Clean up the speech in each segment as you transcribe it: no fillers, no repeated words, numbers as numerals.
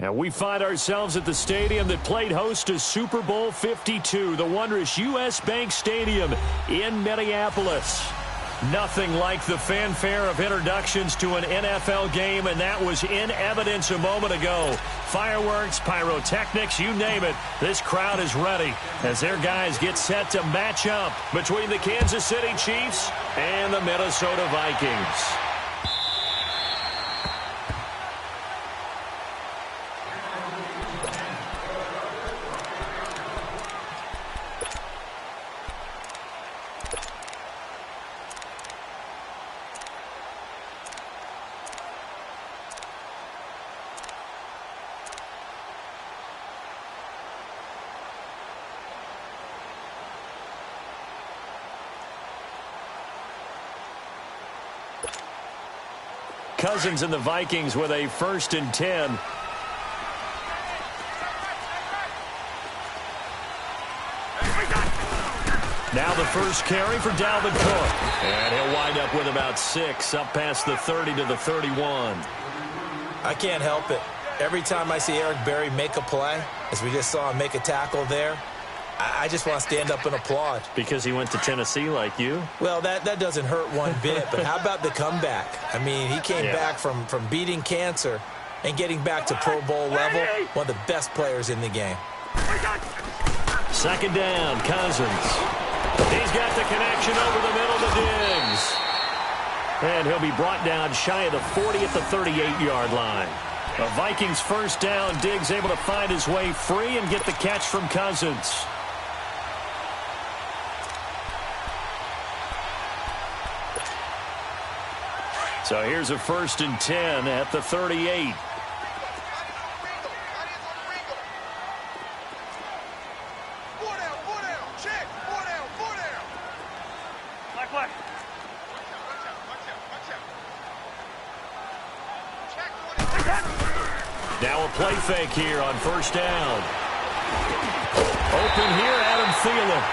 And we find ourselves at the stadium that played host to Super Bowl 52, the wondrous U.S. Bank Stadium in Minneapolis. Nothing like the fanfare of introductions to an NFL game, and that was in evidence a moment ago. Fireworks, pyrotechnics, you name it. This crowd is ready as their guys get set to match up between the Kansas City Chiefs and the Minnesota Vikings. Cousins and the Vikings with a 1st and 10. Now the first carry for Dalvin Cook. And he'll wind up with about 6, up past the 30 to the 31. I can't help it. Every time I see Eric Berry make a play, as we just saw him make a tackle there, I just want to stand up and applaud. Because he went to Tennessee like you? Well, that doesn't hurt one bit, but how about the comeback? I mean, he came back from beating cancer and getting back to Pro Bowl level, one of the best players in the game. 2nd down, Cousins. He's got the connection over the middle to Diggs. And he'll be brought down shy of the 40 at the 38-yard line. The Vikings 1st down. Diggs able to find his way free and get the catch from Cousins. So here's a 1st and 10 at the 38. Now a play fake here on 1st down. Open here, Adam Thielen.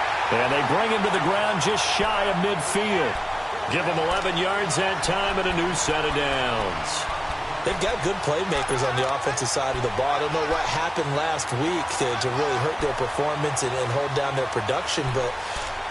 And they bring him to the ground just shy of midfield. Give him 11 yards that time and a new set of downs. They've got good playmakers on the offensive side of the ball. I don't know what happened last week to really hurt their performance and hold down their production, but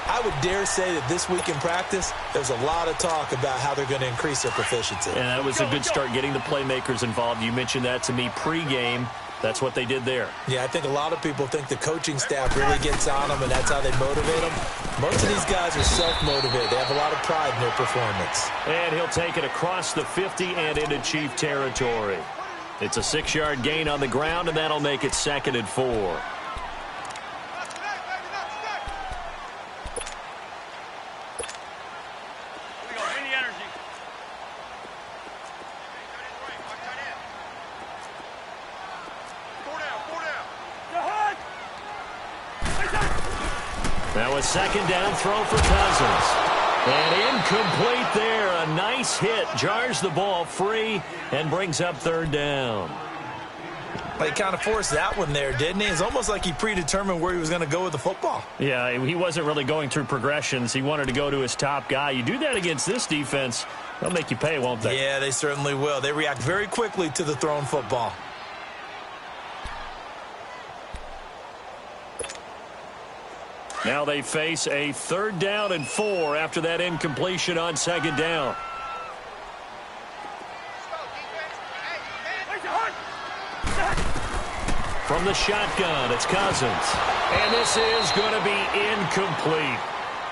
I would dare say that this week in practice, there's a lot of talk about how they're going to increase their proficiency. And that was a good start, getting the playmakers involved. You mentioned that to me pregame. That's what they did there. Yeah, I think a lot of people think the coaching staff really gets on them, and that's how they motivate them. Most of these guys are self-motivated. They have a lot of pride in their performance. And he'll take it across the 50 and into Chief territory. It's a 6-yard gain on the ground, and that'll make it 2nd and 4. Now a 2nd down throw for Cousins. And incomplete there. A nice hit. Jars the ball free and brings up 3rd down. He kind of forced that one there, didn't he? It's almost like he predetermined where he was going to go with the football. Yeah, he wasn't really going through progressions. He wanted to go to his top guy. You do that against this defense, they'll make you pay, won't they? Yeah, they certainly will. They react very quickly to the thrown football. Now they face a 3rd down and 4 after that incompletion on 2nd down. From the shotgun, it's Cousins. And this is going to be incomplete.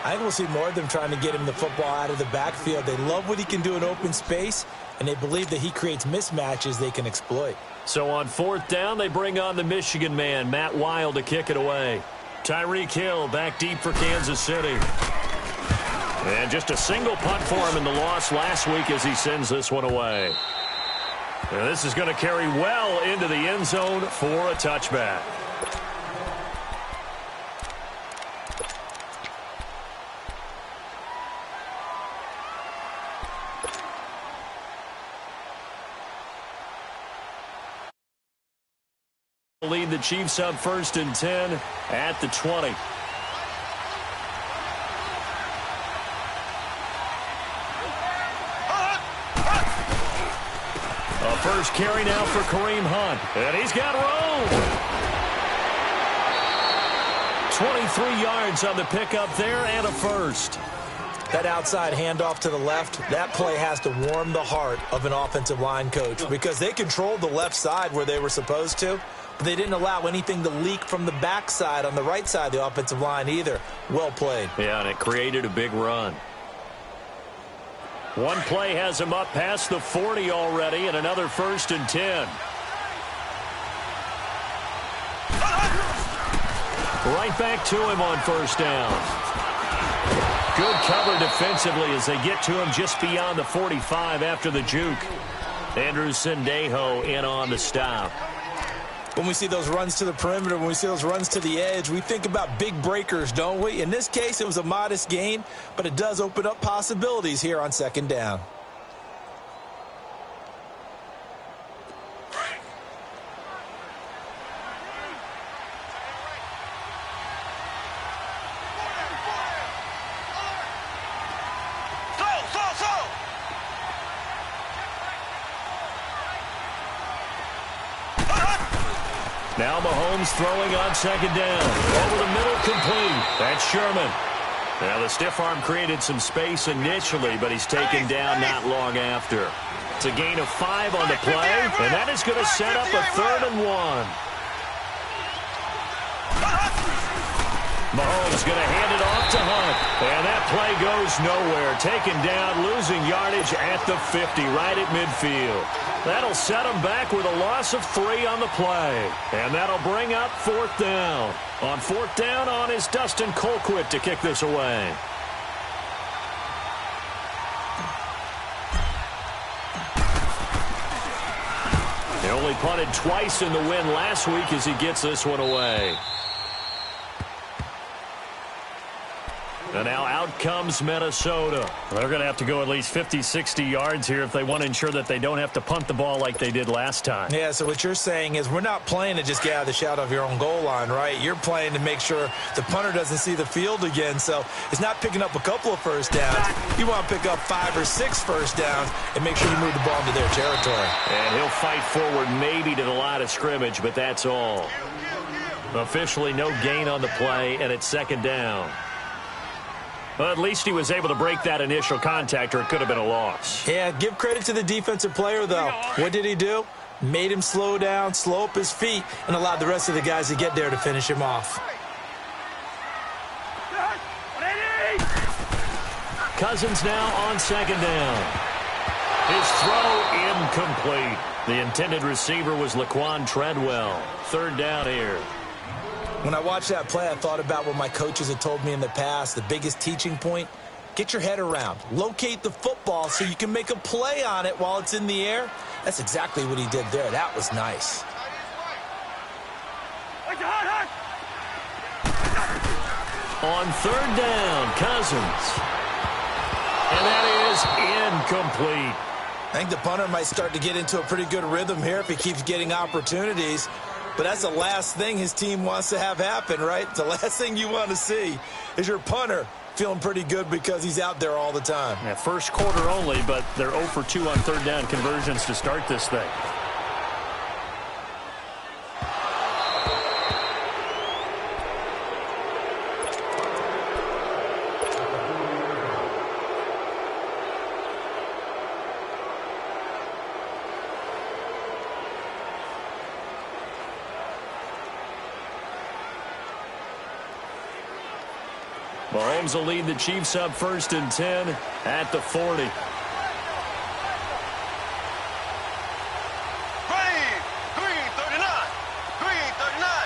I think we'll see more of them trying to get him the football out of the backfield. They love what he can do in open space, and they believe that he creates mismatches they can exploit. So on 4th down, they bring on the Michigan man, Matt Wild, to kick it away. Tyreek Hill back deep for Kansas City. And just a single punt for him in the loss last week as he sends this one away. And this is going to carry well into the end zone for a touchback. Lead the Chiefs up 1st and 10 at the 20. A first carry now for Kareem Hunt. And he's got room. 23 yards on the pickup there and a first. That outside handoff to the left, that play has to warm the heart of an offensive line coach because they controlled the left side where they were supposed to, but they didn't allow anything to leak from the backside on the right side of the offensive line either. Well played. Yeah, and it created a big run. One play has him up past the 40 already, and another 1st and 10. Right back to him on 1st down. Good cover defensively as they get to him just beyond the 45 after the juke. Andrew Sendejo in on the stop. When we see those runs to the perimeter, when we see those runs to the edge, we think about big breakers, don't we? In this case, it was a modest gain, but it does open up possibilities here on 2nd down. Now Mahomes throwing on 2nd down. Over the middle, complete. That's Sherman. Now the stiff arm created some space initially, but he's taken down not long after. It's a gain of 5 on the play, and that is going to set up a 3rd and 1. Mahomes going to hand it off to Hunt. And that play goes nowhere. Taken down, losing yardage at the 50, right at midfield. That'll set him back with a loss of 3 on the play. And that'll bring up 4th down. On 4th down on is Dustin Colquitt to kick this away. He only punted twice in the win last week as he gets this one away. And now out comes Minnesota. They're going to have to go at least 50, 60 yards here if they want to ensure that they don't have to punt the ball like they did last time. Yeah, so what you're saying is we're not playing to just get out of the shadow of your own goal line, right? You're playing to make sure the punter doesn't see the field again. So it's not picking up a couple of 1st downs. You want to pick up 5 or 6 1st downs and make sure you move the ball into their territory. And he'll fight forward maybe to the line of scrimmage, but that's all. Officially no gain on the play, and it's 2nd down. Well, at least he was able to break that initial contact, or it could have been a loss. Yeah, give credit to the defensive player, though. What did he do? Made him slow down, slow up his feet, and allowed the rest of the guys to get there to finish him off. Cousins now on 2nd down. His throw incomplete. The intended receiver was Laquan Treadwell. 3rd down here. When I watched that play, I thought about what my coaches had told me in the past. The biggest teaching point, get your head around. Locate the football so you can make a play on it while it's in the air. That's exactly what he did there. That was nice. On 3rd down, Cousins. And that is incomplete. I think the punter might start to get into a pretty good rhythm here if he keeps getting opportunities. But that's the last thing his team wants to have happen, right? The last thing you want to see is your punter feeling pretty good because he's out there all the time. Yeah, 1st quarter only, but they're 0 for 2 on 3rd down conversions to start this thing. Mahomes will lead the Chiefs up 1st and 10 at the 40. Green 39. Green 39.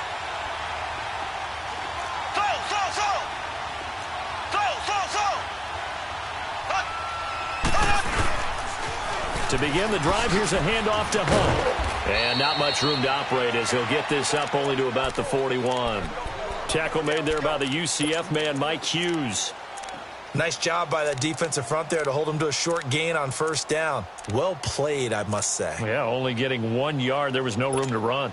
To begin the drive, here's a handoff to Hunt. And not much room to operate as he'll get this up only to about the 41. Tackle made there by the UCF man, Mike Hughes. Nice job by that defensive front there to hold him to a short gain on 1st down. Well played, I must say. Yeah, only getting 1 yard. There was no room to run.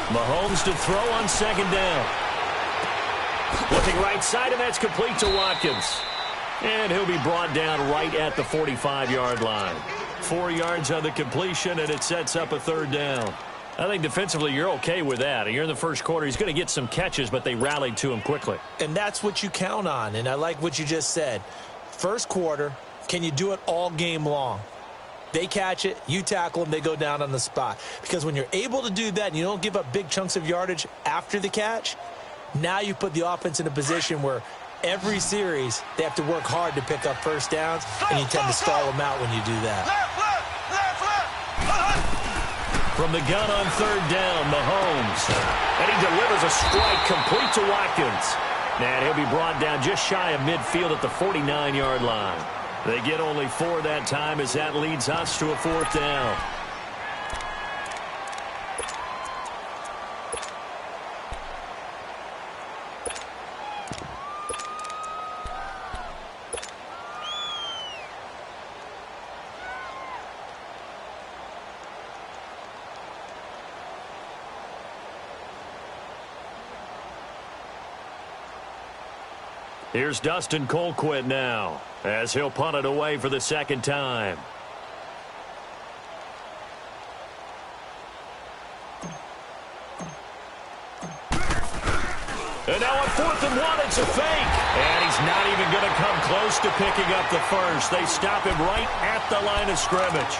Mahomes to throw on second down. Looking right side, and that's complete to Watkins. And he'll be brought down right at the 45-yard line. 4 yards on the completion, and it sets up a third down. I think defensively you're okay with that. You're in the first quarter. He's going to get some catches, but they rallied to him quickly. And that's what you count on, and I like what you just said. First quarter, can you do it all game long? They catch it, you tackle them, they go down on the spot. Because when you're able to do that and you don't give up big chunks of yardage after the catch, now you put the offense in a position where every series they have to work hard to pick up first downs, and you tend to stall them out when you do that. From the gun on third down, Mahomes. And he delivers a strike complete to Watkins. And he'll be brought down just shy of midfield at the 49-yard line. They get only 4 that time as that leads us to a fourth down. Here's Dustin Colquitt now, as he'll punt it away for the second time. And now on 4th and 1, it's a fake. And he's not even going to come close to picking up the first. They stop him right at the line of scrimmage.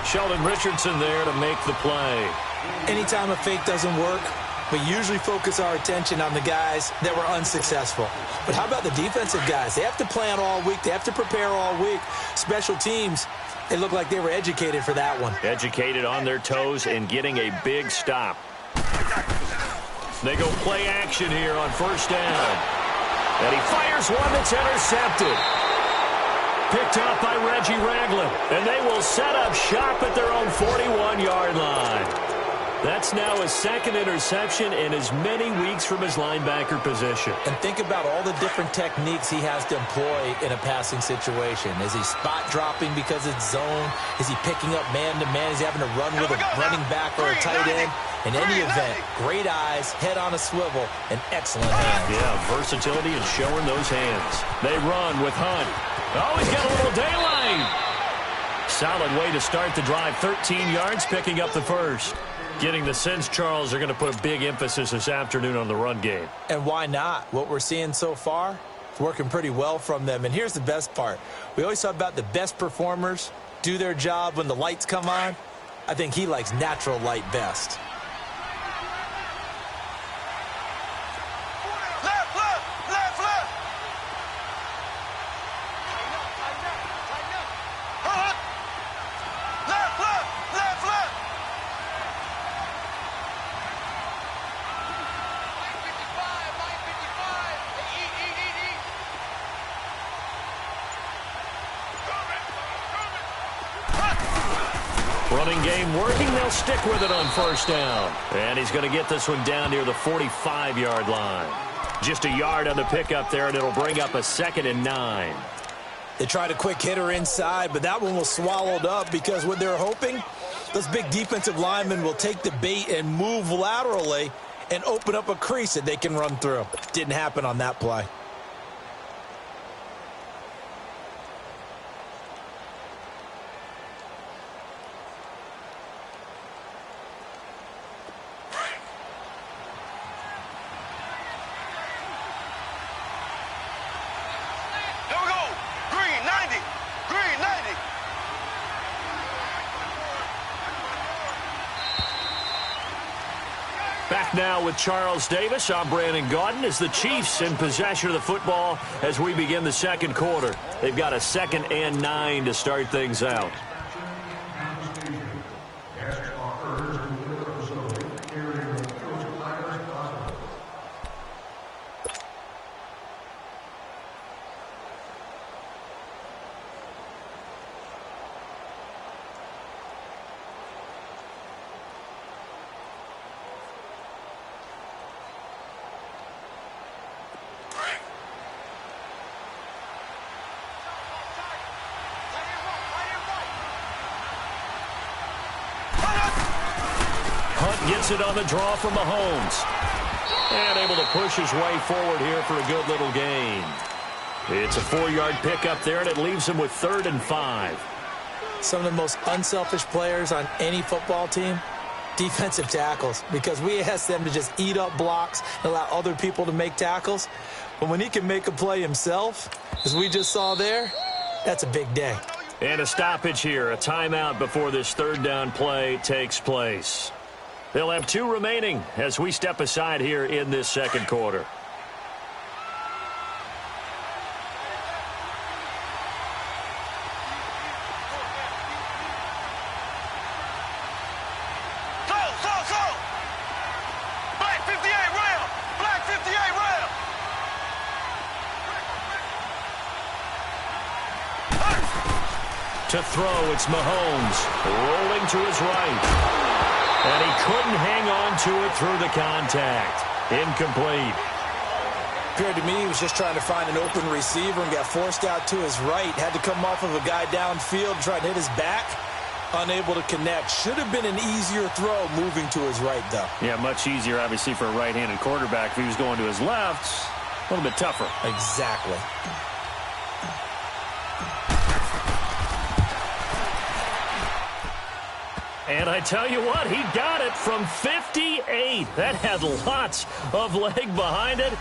Sheldon Richardson there to make the play. Anytime a fake doesn't work, we usually focus our attention on the guys that were unsuccessful. But how about the defensive guys? They have to plan all week. They have to prepare all week. Special teams, they look like they were educated for that one. Educated on their toes and getting a big stop. They go play action here on first down. And he fires one that's intercepted. Picked off by Reggie Ragland. And they will set up shop at their own 41-yard line. That's now his second interception in as many weeks from his linebacker position. And think about all the different techniques he has to employ in a passing situation. Is he spot dropping because it's zone? Is he picking up man-to-man? Is he having to run with a running back or a tight end? In any event, great eyes, head on a swivel, and excellent hands. Yeah, versatility and showing those hands. They run with Hunt. Oh, he's got a little daylight. Solid way to start the drive. 13 yards, picking up the first. Getting the sense, Charles, they're going to put a big emphasis this afternoon on the run game. And why not? What we're seeing so far, it's working pretty well from them. And here's the best part. We always talk about the best performers do their job when the lights come on. I think he likes natural light best. Running game working. They'll stick with it on first down. And he's going to get this one down near the 45-yard line. Just a yard on the pickup there, and it'll bring up a 2nd and 9. They tried a quick hitter inside, but that one was swallowed up because what they're hoping, those big defensive linemen will take the bait and move laterally and open up a crease that they can run through. Didn't happen on that play. Back now with Charles Davis. I'm Brandon Gaudin as the Chiefs in possession of the football as we begin the second quarter. They've got a 2nd and 9 to start things out. gets it on the draw from Mahomes. And able to push his way forward here for a good little gain. It's a 4-yard pickup there, and it leaves him with 3rd and 5. Some of the most unselfish players on any football team, defensive tackles, because we ask them to just eat up blocks and allow other people to make tackles. But when he can make a play himself, as we just saw there, that's a big day. And a stoppage here, a timeout before this 3rd down play takes place. They'll have 2 remaining as we step aside here in this 2nd quarter. To throw, it's Mahomes rolling to his right. And he couldn't hang on to it through the contact. Incomplete. Appeared to me he was just trying to find an open receiver and got forced out to his right. Had to come off of a guy downfield, trying to hit his back. Unable to connect. Should have been an easier throw moving to his right, though. Yeah, much easier, obviously, for a right-handed quarterback. If he was going to his left, a little bit tougher. Exactly. And I tell you what, he got it from 58. That had lots of leg behind it.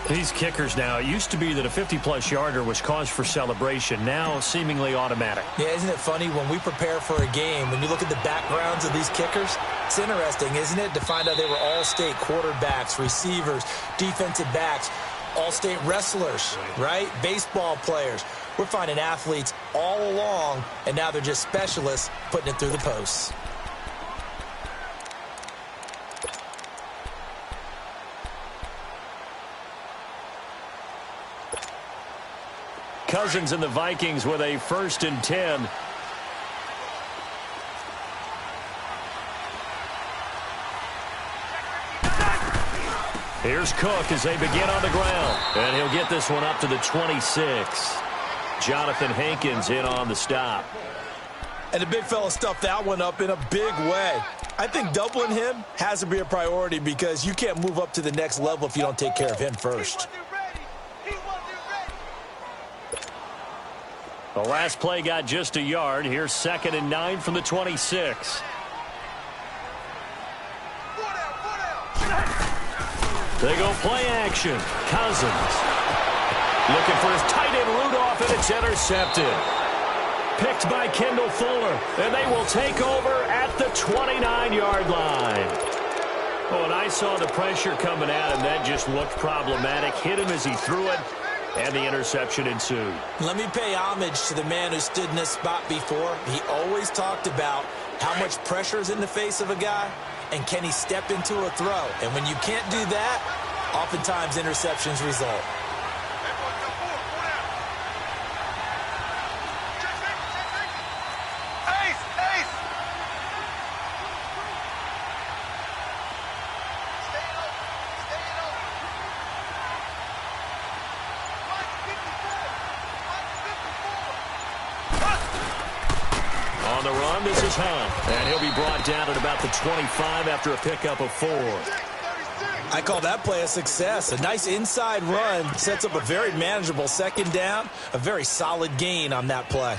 These kickers now, it used to be that a 50-plus yarder was cause for celebration. Now, seemingly automatic. Yeah, isn't it funny when we prepare for a game, when you look at the backgrounds of these kickers, it's interesting, isn't it, to find out they were all-state quarterbacks, receivers, defensive backs, all-state wrestlers, right? Baseball players. We're finding athletes all along, and now they're just specialists putting it through the posts. Cousins and the Vikings with a 1st and 10. Here's Cook as they begin on the ground. And he'll get this one up to the 26. Jonathan Hankins in on the stop. And the big fella stuffed that one up in a big way. I think doubling him has to be a priority because you can't move up to the next level if you don't take care of him first. The last play got just a yard. Here's 2nd and 9 from the 26. They go play action. Cousins looking for his tight end Rudolph, and it's intercepted. Picked by Kendall Fuller, and they will take over at the 29-yard line. Oh, and I saw the pressure coming at him. That just looked problematic. Hit him as he threw it, and the interception ensued. Let me pay homage to the man who stood in this spot before. He always talked about how much pressure is in the face of a guy, and can he step into a throw. And when you can't do that, oftentimes interceptions result. On the run, this is Hunt. And he'll be brought down at about the 25 after a pickup of 4. I call that play a success. A nice inside run sets up a very manageable 2nd down. A very solid gain on that play.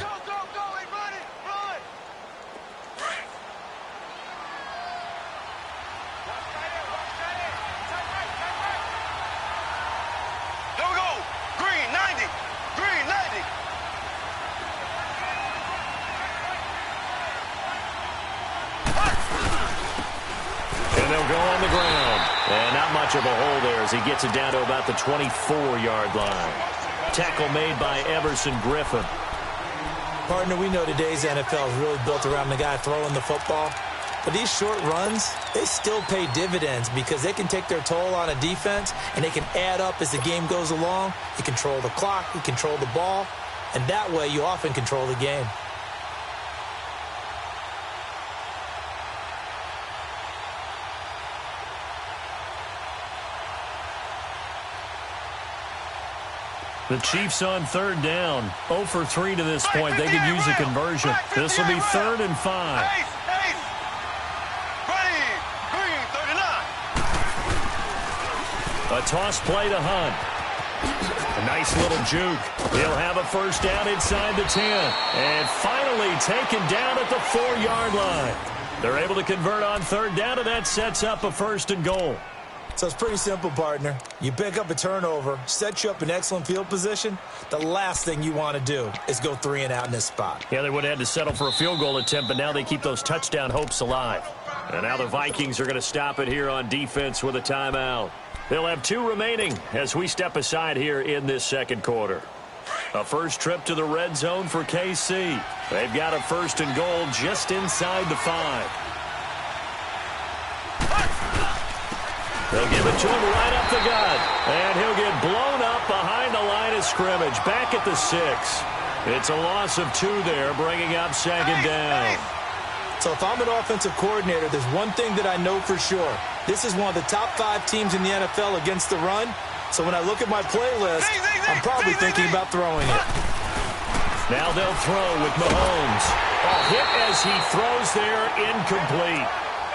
Of a hole there as he gets it down to about the 24-yard line. Tackle made by Everson Griffin. Partner, we know today's NFL is really built around the guy throwing the football. But these short runs, they still pay dividends because they can take their toll on a defense and they can add up as the game goes along. You control the clock, you control the ball, and that way you often control the game. The Chiefs on 3rd down. 0 for 3 to this point. They could use a conversion. This will be 3rd and 5. A toss play to Hunt. A nice little juke. He'll have a first down inside the 10. And finally taken down at the 4-yard line. They're able to convert on third down, and that sets up a first and goal. So it's pretty simple, partner. You pick up a turnover, set you up in excellent field position. The last thing you want to do is go 3 and out in this spot. Yeah, they would have had to settle for a field goal attempt, but now they keep those touchdown hopes alive. And now the Vikings are going to stop it here on defense with a timeout. They'll have 2 remaining as we step aside here in this second quarter. A first trip to the red zone for KC. They've got a first and goal just inside the 5. They'll give it to him right up the gut. And he'll get blown up behind the line of scrimmage. Back at the 6. It's a loss of 2 there, bringing up second down. So if I'm an offensive coordinator, there's one thing that I know for sure. This is one of the top 5 teams in the NFL against the run. So when I look at my playlist, I'm probably thinking about throwing it. Now they'll throw with Mahomes. A hit as he throws there, incomplete.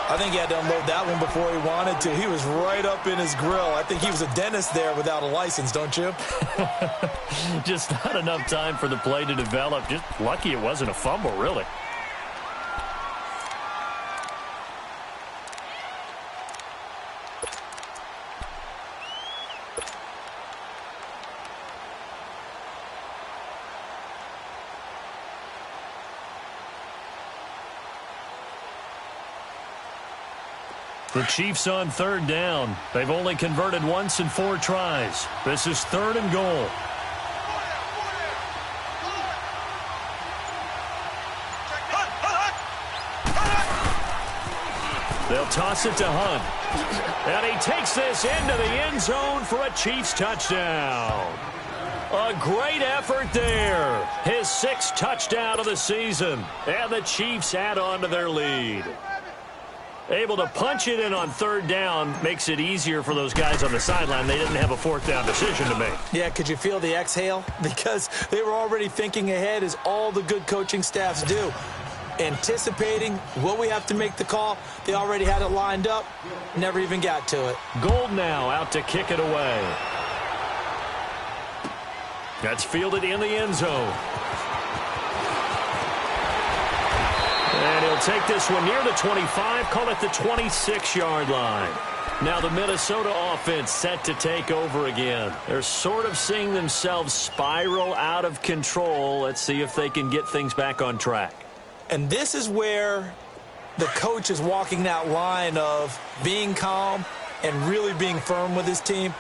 I think he had to unload that one before he wanted to. He was right up in his grill. I think he was a dentist there without a license, don't you? Just not enough time for the play to develop. Just lucky it wasn't a fumble, really. The Chiefs on third down. They've only converted once in 4 tries. This is third and goal. They'll toss it to Hunt. And he takes this into the end zone for a Chiefs touchdown. A great effort there. His 6th touchdown of the season. And the Chiefs add on to their lead. Able to punch it in on third down makes it easier for those guys on the sideline. They didn't have a 4th down decision to make. Yeah, could you feel the exhale? Because they were already thinking ahead, as all the good coaching staffs do. Anticipating, will we have to make the call? They already had it lined up. Never even got to it. Gold now out to kick it away. That's fielded in the end zone. And he'll take this one near the 25, call it the 26-yard line. Now the Minnesota offense set to take over again. They're sort of seeing themselves spiral out of control. Let's see if they can get things back on track. And this is where the coach is walking that line of being calm and really being firm with his team.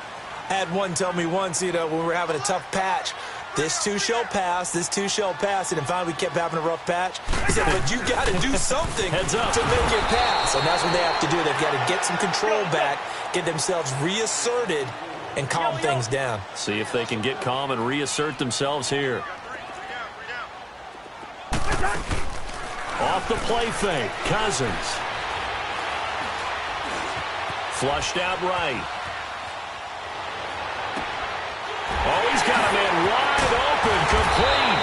I had one tell me once, when we were having a tough patch, this too shall pass, this too shall pass. And finally we kept having a rough patch. He said, but you got to do something to make it pass. And that's what they have to do. They've got to get some control back, get themselves reasserted, and calm things down. See if they can get calm and reassert themselves here. Off the play fake, Cousins. Flushed out right. Oh, he's got a man wide open, complete.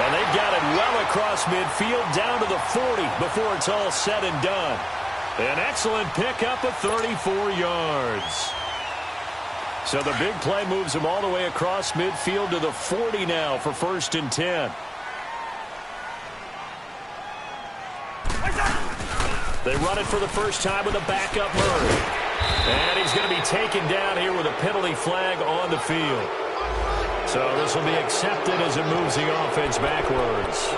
And they've got it well across midfield down to the 40 before it's all said and done. An excellent pickup of 34 yards. So the big play moves him all the way across midfield to the 40 now for 1st and 10. They run it for the first time with a backup Murray. And he's going to be taken down here with a penalty flag on the field. So this will be accepted as it moves the offense backwards.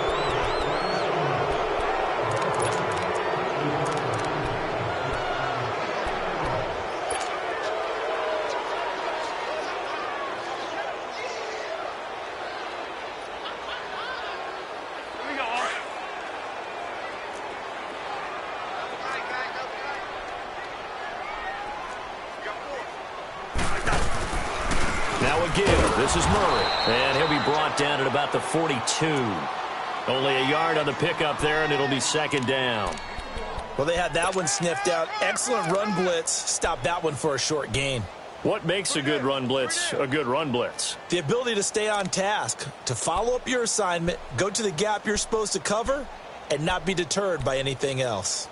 This is Murray, and he'll be brought down at about the 42. Only a yard on the pickup there, and it'll be second down. Well, they had that one sniffed out. Excellent run blitz. Stopped that one for a short gain. What makes a good run blitz a good run blitz? The ability to stay on task, to follow up your assignment, go to the gap you're supposed to cover, and not be deterred by anything else.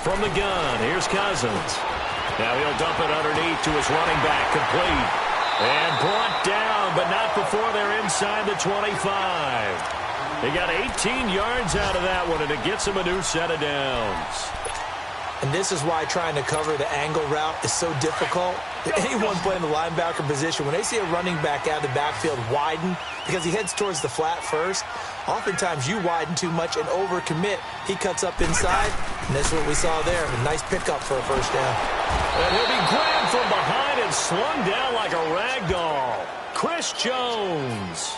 from the gun. Here's Cousins. Now he'll dump it underneath to his running back, complete. And brought down, but not before they're inside the 25. He got 18 yards out of that one, and it gets him a new set of downs. And this is why trying to cover the angle route is so difficult. Anyone playing the linebacker position, when they see a running back out of the backfield widen, because he heads towards the flat first, oftentimes you widen too much and overcommit. He cuts up inside, and that's what we saw there. A nice pickup for a first down. And he'll be grabbed from behind and slung down like a rag doll. Chris Jones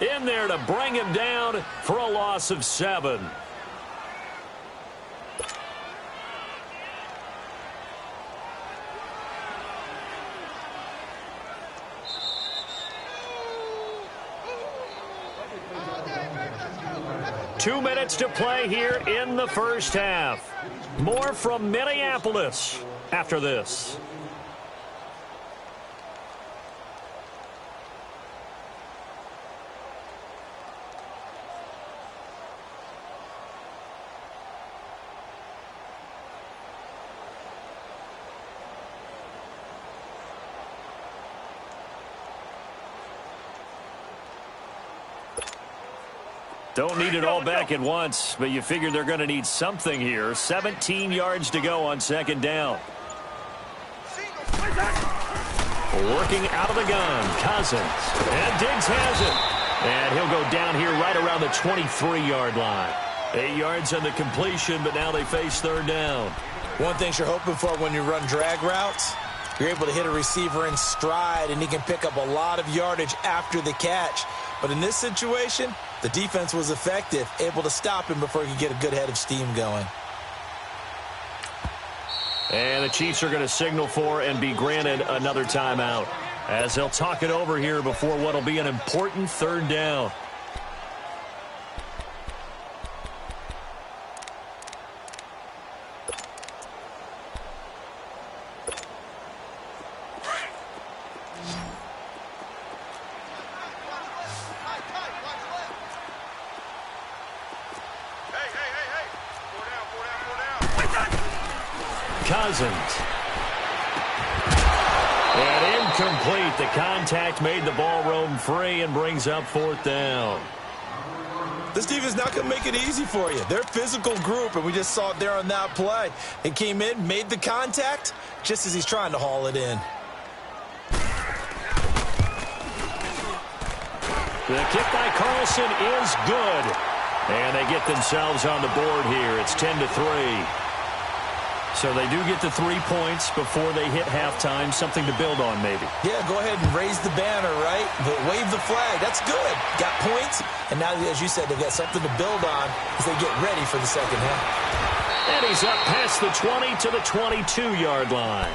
in there to bring him down for a loss of 7. Two minutes to play here in the first half. More from Minneapolis after this. Don't need it all back at once, but you figure they're going to need something here. 17 yards to go on second down. Working out of the gun, Cousins. And Diggs has it. And he'll go down here right around the 23-yard line. 8 yards on the completion, but now they face third down. One thing you're hoping for when you run drag routes, you're able to hit a receiver in stride, and he can pick up a lot of yardage after the catch. But in this situation, the defense was effective, able to stop him before he could get a good head of steam going. And the Chiefs are going to signal for and be granted another timeout, as they'll talk it over here before what will be an important third down. Cousins. And incomplete. The contact made the ball roam free and brings up fourth down. This defense is not going to make it easy for you. They're a physical group, and we just saw it there on that play. It came in, made the contact, just as he's trying to haul it in. The kick by Carlson is good. And they get themselves on the board here. It's 10-3. So they do get the 3 points before they hit halftime. Something to build on, maybe. Yeah, go ahead and raise the banner, right? But wave the flag. That's good. Got points. And now, as you said, they've got something to build on as they get ready for the second half. And he's up past the 20 to the 22-yard line.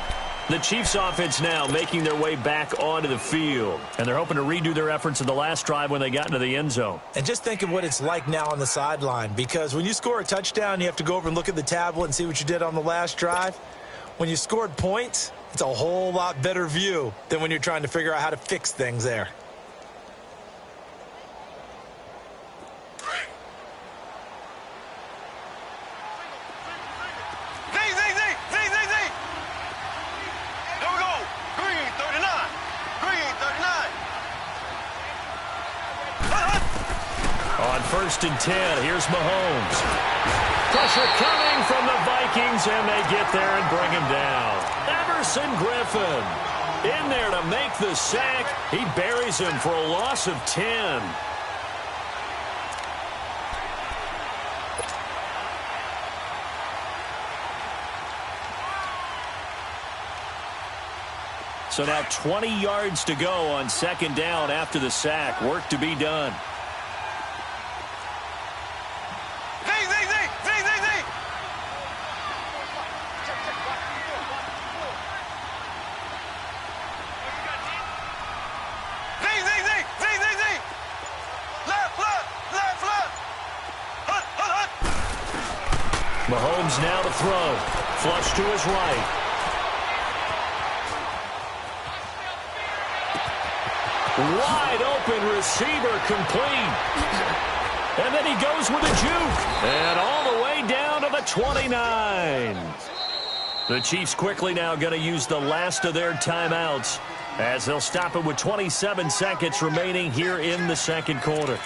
The Chiefs offense now making their way back onto the field. And they're hoping to redo their efforts in the last drive when they got into the end zone. And just think of what it's like now on the sideline. Because when you score a touchdown, you have to go over and look at the tablet and see what you did on the last drive. When you scored points, it's a whole lot better view than when you're trying to figure out how to fix things there. First and 10. Here's Mahomes. Pressure coming from the Vikings, and they get there and bring him down. Everson Griffin in there to make the sack. He buries him for a loss of 10. So now 20 yards to go on second down after the sack. Work to be done. Mahomes now to throw. Flush to his right. Wide open receiver complete. And then he goes with a juke. And all the way way down to the 29. The Chiefs quickly now going to use the last of their timeouts as they'll stop it with 27 seconds remaining here in the second quarter.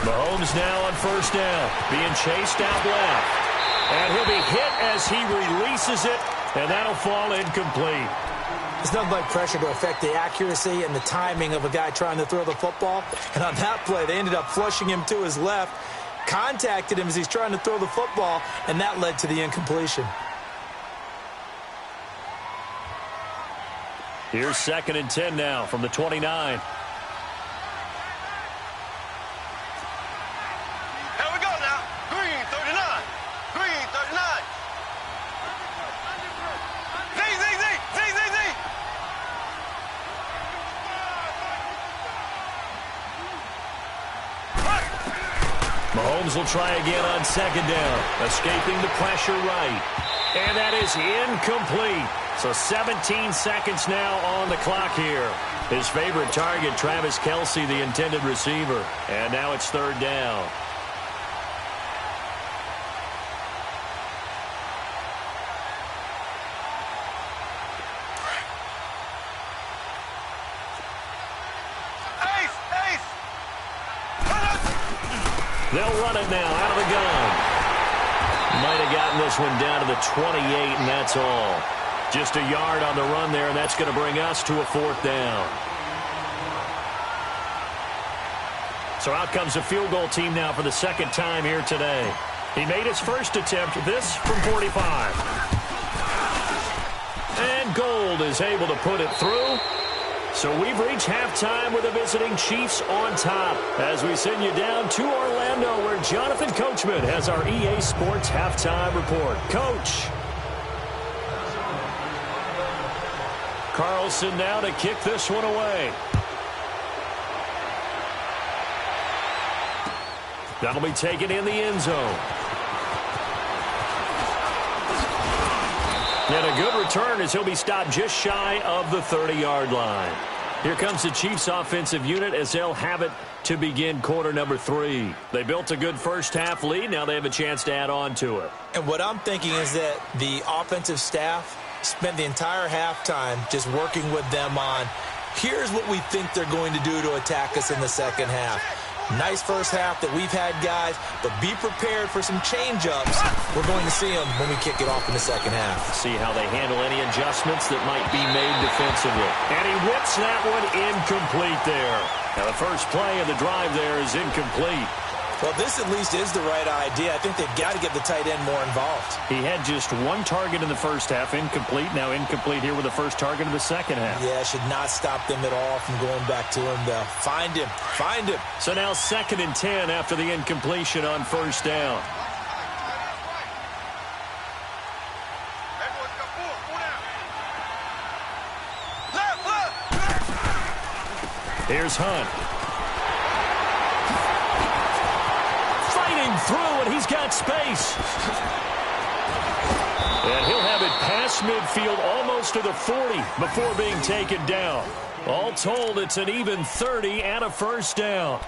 Mahomes now on first down, being chased out left. And he'll be hit as he releases it, and that'll fall incomplete. There's nothing like pressure to affect the accuracy and the timing of a guy trying to throw the football. And on that play, they ended up flushing him to his left, contacted him as he's trying to throw the football, and that led to the incompletion. Here's 2nd and 10 now from the 29. Mahomes will try again on 2nd down, escaping the pressure right. And that is incomplete. So 17 seconds now on the clock here. His favorite target, Travis Kelce, the intended receiver. And now it's 3rd down. They'll run it now out of the gun. Might have gotten this one down to the 28, and that's all. Just a yard on the run there, and that's going to bring us to a 4th down. So out comes a field goal team now for the 2nd time here today. He made his first attempt, this from 45. And Gold is able to put it through. So we've reached halftime with the visiting Chiefs on top as we send you down to Orlando where Jonathan Coachman has our EA Sports halftime report. Coach. Carlson now to kick this one away. That'll be taken in the end zone. And a good return as he'll be stopped just shy of the 30-yard line. Here comes the Chiefs offensive unit as they'll have it to begin quarter number 3. They built a good first half lead. Now they have a chance to add on to it. And what I'm thinking is that the offensive staff spent the entire halftime just working with them on, here's what we think they're going to do to attack us in the second half. Nice first half that we've had, guys, but be prepared for some change-ups. We're going to see them when we kick it off in the second half. See how they handle any adjustments that might be made defensively. And he whips that one incomplete there. Now, the first play of the drive there is incomplete. Well, this at least is the right idea. I think they've got to get the tight end more involved. He had just one target in the first half, incomplete. Now incomplete here with the first target of the second half. Yeah, should not stop them at all from going back to him. Find him. Find him. So now 2nd and 10 after the incompletion on first down. Here's Hunt. Through, and he's got space. And he'll have it past midfield almost to the 40 before being taken down. All told, it's an even 30 and a first down.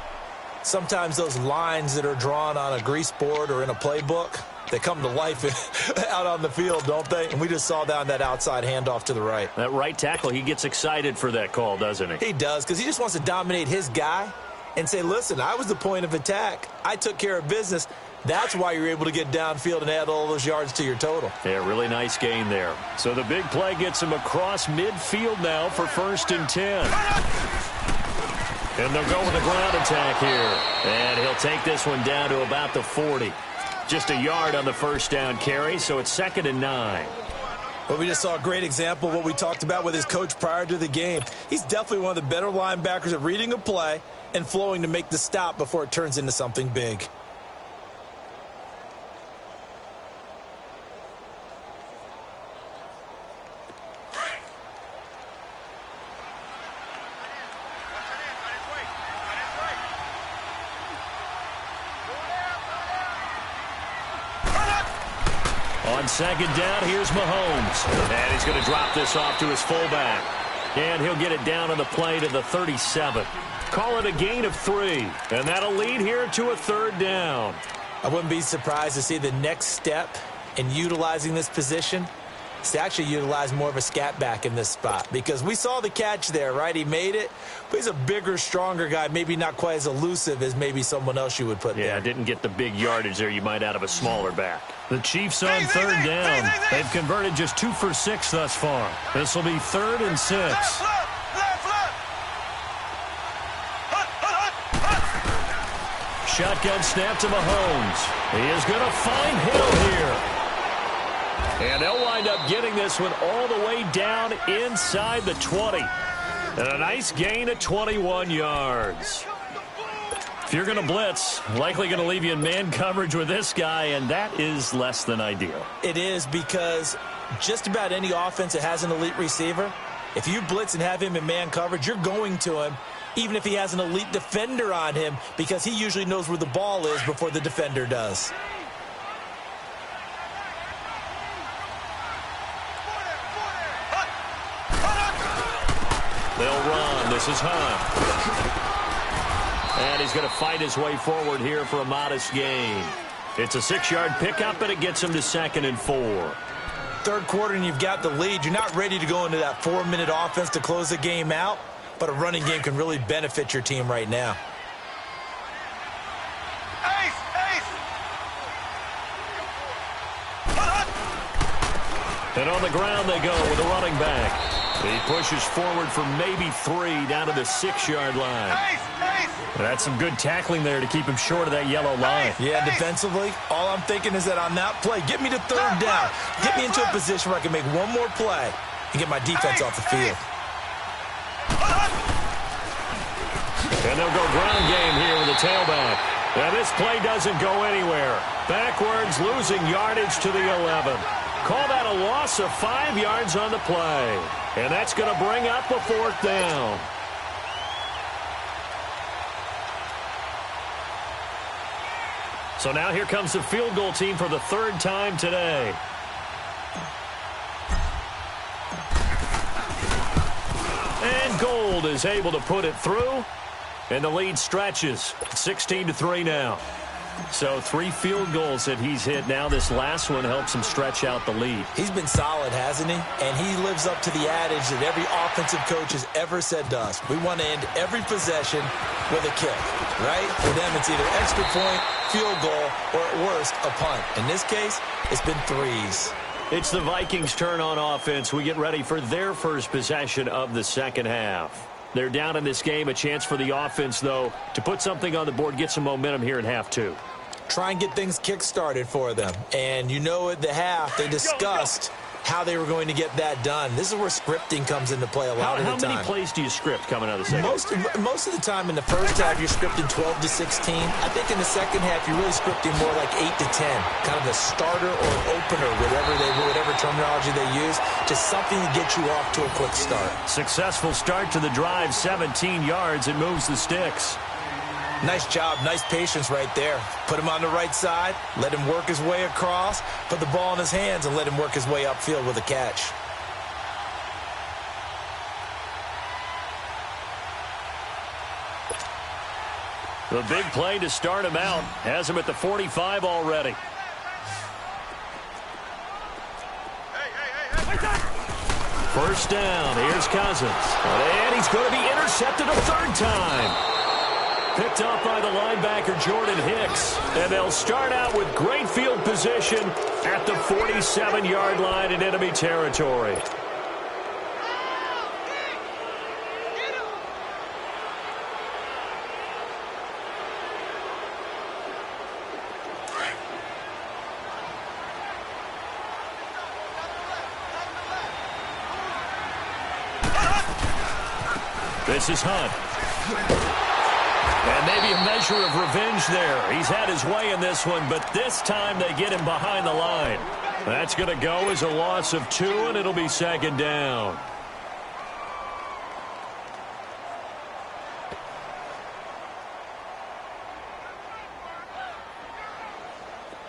Sometimes those lines that are drawn on a grease board or in a playbook, they come to life out on the field, don't they? And we just saw down that outside handoff to the right. That right tackle, he gets excited for that call, doesn't he? He does, because he just wants to dominate his guy and say, listen, I was the point of attack. I took care of business. That's why you're able to get downfield and add all those yards to your total. Yeah, really nice gain there. So the big play gets him across midfield now for 1st and 10. And they'll go with a ground attack here. And he'll take this one down to about the 40. Just a yard on the first down carry, so it's 2nd and 9. Well, we just saw a great example of what we talked about with his coach prior to the game. He's definitely one of the better linebackers at reading a play and flowing to make the stop before it turns into something big. On second down, here's Mahomes. And he's going to drop this off to his fullback. And he'll get it down on the play to the 37. Call it a gain of 3. And that'll lead here to a third down. I wouldn't be surprised to see the next step in utilizing this position is to actually utilize more of a scat back in this spot. Because we saw the catch there, right? He made it. But he's a bigger, stronger guy. Maybe not quite as elusive as maybe someone else you would put there. Yeah, didn't get the big yardage there you might out of a smaller back. The Chiefs on third down. They've converted just 2 for 6 thus far. This will be 3rd and 6. Shotgun snap to Mahomes. He is going to find Hill here. And they'll wind up getting this one all the way down inside the 20. And a nice gain of 21 yards. If you're going to blitz, likely going to leave you in man coverage with this guy, and that is less than ideal. It is, because just about any offense that has an elite receiver, if you blitz and have him in man coverage, you're going to him, even if he has an elite defender on him, because he usually knows where the ball is before the defender does. They'll run. This is Hunt. And he's going to fight his way forward here for a modest gain. It's a 6-yard pickup, and it gets him to 2nd and 4. Third quarter, and you've got the lead. You're not ready to go into that 4-minute offense to close the game out, but a running game can really benefit your team right now. And on the ground they go with a running back. He pushes forward for maybe 3 down to the 6-yard line. That's some good tackling there to keep him short of that yellow line. Yeah, defensively, all I'm thinking is that on that play, get me to third down. Get me into a position where I can make one more play and get my defense off the field. And they'll go ground game here with the tailback. Now this play doesn't go anywhere. Backwards, losing yardage to the 11. Call that a loss of 5 yards on the play. And that's going to bring up a 4th down. So now here comes the field goal team for the 3rd time today. And Gold is able to put it through. And the lead stretches. 16-3 now. So 3 field goals that he's hit now. This last one helps him stretch out the lead. He's been solid, hasn't he? And he lives up to the adage that every offensive coach has ever said to us. We want to end every possession with a kick, right? For them, it's either extra point, field goal, or at worst, a punt. In this case, it's been 3s. It's the Vikings' turn on offense. We get ready for their first possession of the second half. They're down in this game. A chance for the offense, though, to put something on the board, get some momentum here in half 2. Try and get things kick-started for them. And you know at the half, they discussed how they were going to get that done. This is where scripting comes into play a lot of the time. How many plays do you script coming out of the second? Most of the time in the first half, you're scripting 12 to 16. I think in the second half, you're really scripting more like 8 to 10. Kind of a starter or an opener, whatever terminology they use. Just something to get you off to a quick start. Successful start to the drive, 17 yards. It moves the sticks. Nice job, nice patience right there. Put him on the right side, let him work his way across, put the ball in his hands, and let him work his way upfield with a catch. The big play to start him out has him at the 45 already. First down, here's Cousins. And he's going to be intercepted a 3rd time. Picked up by the linebacker, Jordan Hicks. And they'll start out with great field position at the 47-yard line in enemy territory. This is Hunt. And maybe a measure of revenge there. He's had his way in this one, but this time they get him behind the line. That's going to go as a loss of 2, and it'll be 2nd down.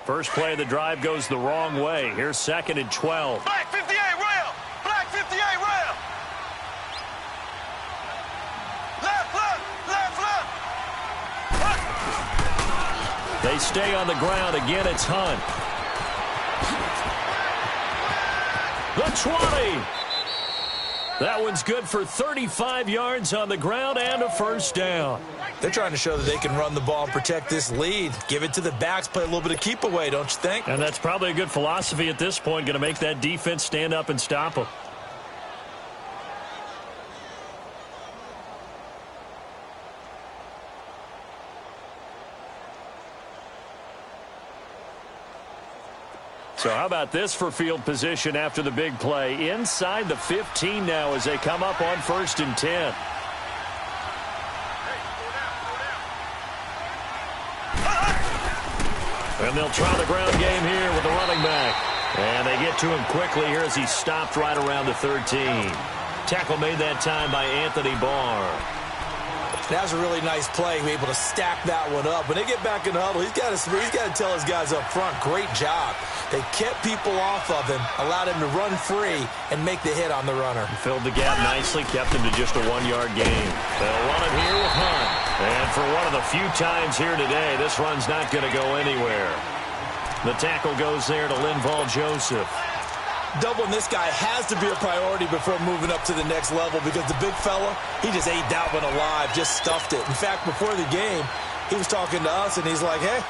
First play of the drive goes the wrong way. Here's 2nd and 12. Black 58 rail. Black 58 rail. Left, left, left, left. They stay on the ground. Again, it's Hunt. The 20. That one's good for 35 yards on the ground and a first down. They're trying to show that they can run the ball and protect this lead. Give it to the backs, play a little bit of keep away, don't you think? And that's probably a good philosophy at this point, going to make that defense stand up and stop them. So how about this for field position after the big play? Inside the 15 now as they come up on 1st and 10. And they'll try the ground game here with the running back. And they get to him quickly here as he stopped right around the 13. Tackle made that time by Anthony Barr. That was a really nice play. He was able to stack that one up. When they get back in the huddle, he's got to tell his guys up front, great job. They kept people off of him, allowed him to run free, and make the hit on the runner. He filled the gap nicely, kept him to just a 1-yard gain. They'll run it here with Hunt. And for one of the few times here today, this run's not going to go anywhere. The tackle goes there to Linval Joseph. Doubling this guy has to be a priority before moving up to the next level because the big fella, he just ate that one alive, just stuffed it. In fact, before the game, he was talking to us, and he's like, hey,